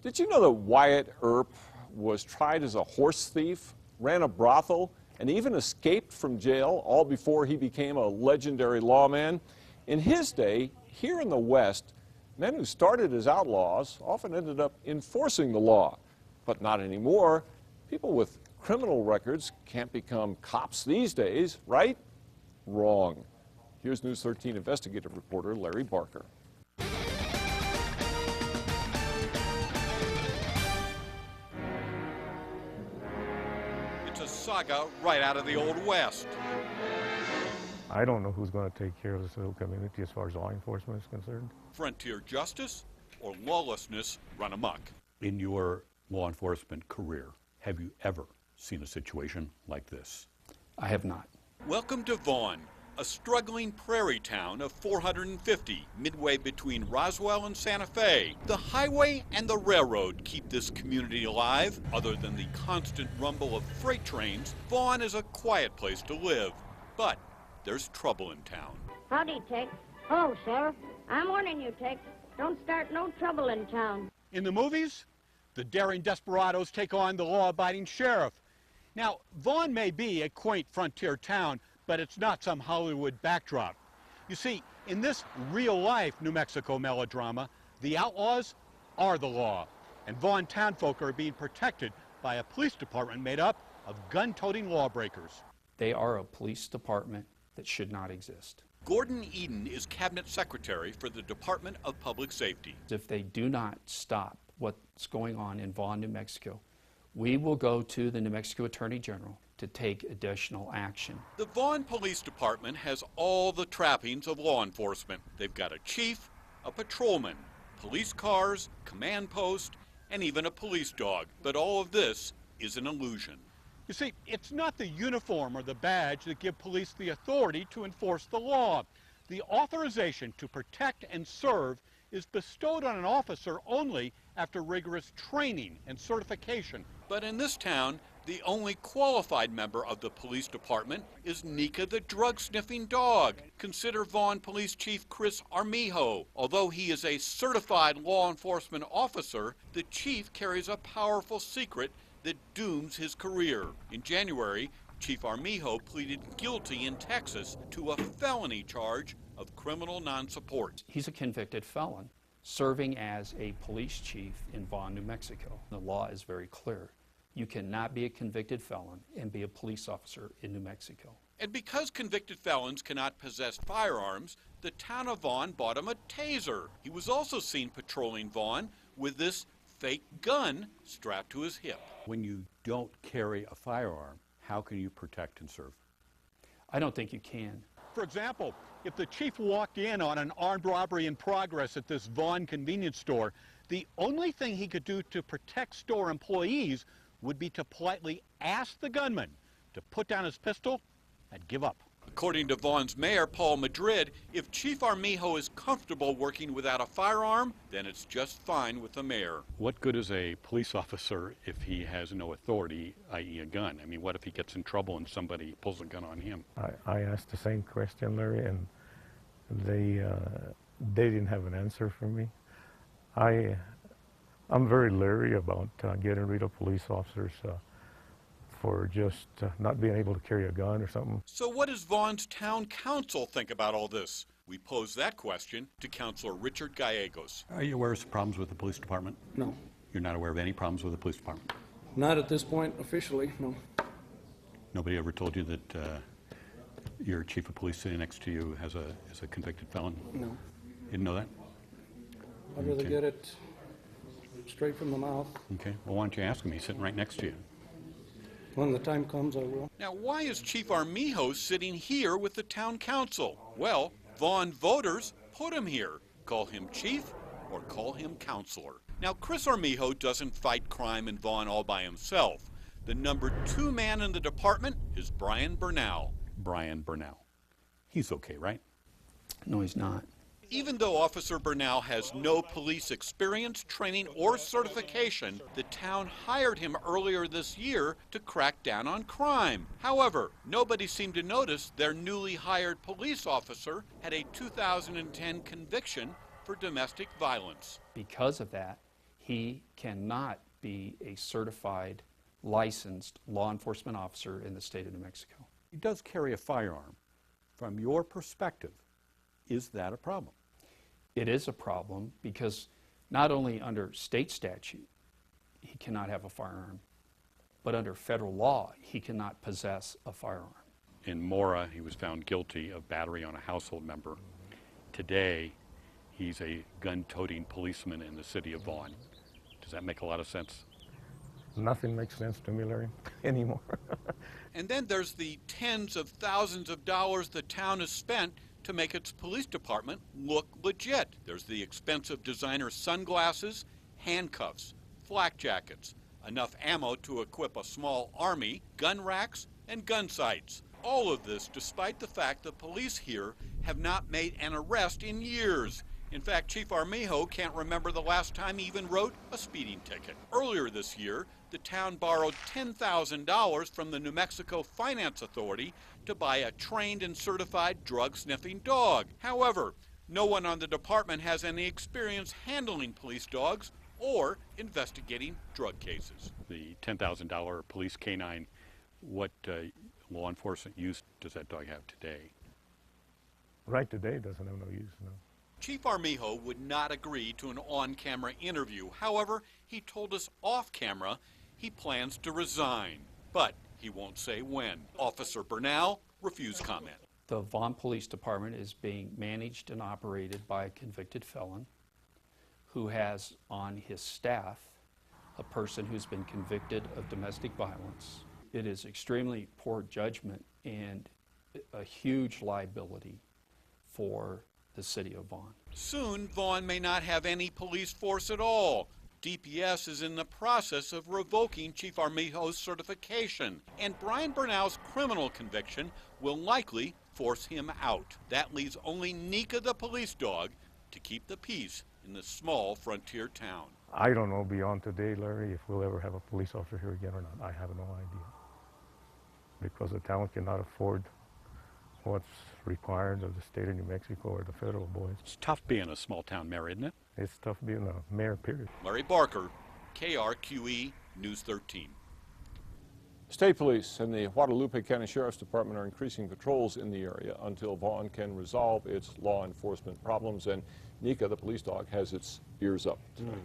Did you know that Wyatt Earp was tried as a horse thief, ran a brothel, and even escaped from jail, all before he became a legendary lawman? In his day, here in the West, men who started as outlaws often ended up enforcing the law. But not anymore. People with criminal records can't become cops these days, right? Wrong. Here's News 13 investigative reporter Larry Barker. It's a saga right out of the Old West. I don't know who's going to take care of this little community as far as law enforcement is concerned. Frontier justice or lawlessness run amok. In your law enforcement career, have you ever seen a situation like this? I have not. Welcome to Vaughn, a struggling prairie town of 450, midway between Roswell and Santa Fe. The highway and the railroad keep this community alive. Other than the constant rumble of freight trains, Vaughn is a quiet place to live. But there's trouble in town. Howdy, Tex. Oh, Sheriff, I'm warning you, Tex. Don't start no trouble in town. In the movies, the daring desperados take on the law-abiding sheriff. Now, Vaughn may be a quaint frontier town, but it's not some Hollywood backdrop. You see, in this real-life New Mexico melodrama, the outlaws are the law, and Vaughn townfolk are being protected by a police department made up of gun-toting lawbreakers. They are a police department that should not exist. Gordon Eden is Cabinet Secretary for the Department of Public Safety. If they do not stop what's going on in Vaughn, New Mexico, we will go to the New Mexico Attorney General to take additional action. The Vaughn Police Department has all the trappings of law enforcement. They've got a chief, a patrolman, police cars, command post, and even a police dog. But all of this is an illusion. You see, it's not the uniform or the badge that give police the authority to enforce the law. The authorization to protect and serve is bestowed on an officer only after rigorous training and certification. But in this town, the only qualified member of the police department is Nika the drug-sniffing dog. Consider Vaughn Police Chief Chris Armijo. Although he is a certified law enforcement officer, the chief carries a powerful secret that dooms his career. In January, Chief Armijo pleaded guilty in Texas to a felony charge of criminal non-support. He's a convicted felon serving as a police chief in Vaughn, New Mexico. The law is very clear. You cannot be a convicted felon and be a police officer in New Mexico. And because convicted felons cannot possess firearms, the town of Vaughn bought him a taser. He was also seen patrolling Vaughn with this fake gun strapped to his hip. When you don't carry a firearm, how can you protect and serve? I don't think you can. For example, if the chief walked in on an armed robbery in progress at this Vaughn convenience store, the only thing he could do to protect store employees would be to politely ask the gunman to put down his pistol and give up. According to Vaughn's mayor, Paul Madrid, if Chief Armijo is comfortable working without a firearm, then it's just fine with the mayor. What good is a police officer if he has no authority, i.e. a gun? I mean, what if he gets in trouble and somebody pulls a gun on him? I asked the same question, Larry, and they didn't have an answer for me. I'm very leery about getting rid of police officers for just not being able to carry a gun or something. So what does Vaughn's town council think about all this? We posed that question to Councilor Richard Gallegos. Are you aware of some problems with the police department? No. You're not aware of any problems with the police department? Not at this point, officially, no. Nobody ever told you that your chief of police sitting next to you is a convicted felon? No. You didn't know that? I'd rather get it straight from the mouth. Okay. Well, why don't you ask him? He's sitting right next to you. When the time comes, I will. Now, why is Chief Armijo sitting here with the town council? Well, Vaughn voters put him here. Call him chief or call him counselor. Now, Chris Armijo doesn't fight crime in Vaughn all by himself. The number 2 man in the department is Brian Bernal. Brian Bernal. He's okay, right? No, he's not. Even though Officer Bernal has no police experience, training, or certification, the town hired him earlier this year to crack down on crime. However, nobody seemed to notice their newly hired police officer had a 2010 conviction for domestic violence. Because of that, he cannot be a certified, licensed law enforcement officer in the state of New Mexico. He does carry a firearm. From your perspective, is that a problem? It is a problem because not only under state statute he cannot have a firearm, but under federal law he cannot possess a firearm. In Mora, he was found guilty of battery on a household member. Today, he's a gun-toting policeman in the city of Vaughn. Does that make a lot of sense? Nothing makes sense to me, Larry, anymore. And then there's the tens of thousands of dollars the town has spent to make its police department look legit. There's the expensive designer sunglasses, handcuffs, flak jackets, enough ammo to equip a small army, gun racks, and gun sights. All of this despite the fact the police here have not made an arrest in years. In fact, Chief Armijo can't remember the last time he even wrote a speeding ticket. Earlier this year, the town borrowed $10,000 from the New Mexico Finance Authority to buy a trained and certified drug-sniffing dog. However, no one on the department has any experience handling police dogs or investigating drug cases. The $10,000 police canine, what law enforcement use does that dog have today? Right today it doesn't have no use, no. Chief Armijo would not agree to an on-camera interview. However, he told us off-camera he plans to resign, but he won't say when. Officer Bernal refused comment. The Vaughn Police Department is being managed and operated by a convicted felon who has on his staff a person who's been convicted of domestic violence. It is extremely poor judgment and a huge liability for the city of Vaughn. Soon, Vaughn may not have any police force at all. DPS is in the process of revoking Chief Armijo's certification, and Brian Bernal's criminal conviction will likely force him out. That leaves only Nika the police dog to keep the peace in this small frontier town. I don't know beyond today, Larry, if we'll ever have a police officer here again or not. I have no idea. Because the town cannot afford what's required of the state of New Mexico or the federal boys. It's tough being a small-town mayor, isn't it? It's tough being a mayor, period. Larry Barker, KRQE News 13. State Police and the Guadalupe County Sheriff's Department are increasing patrols in the area until Vaughn can resolve its law enforcement problems, and Nika, the police dog, has its ears up tonight.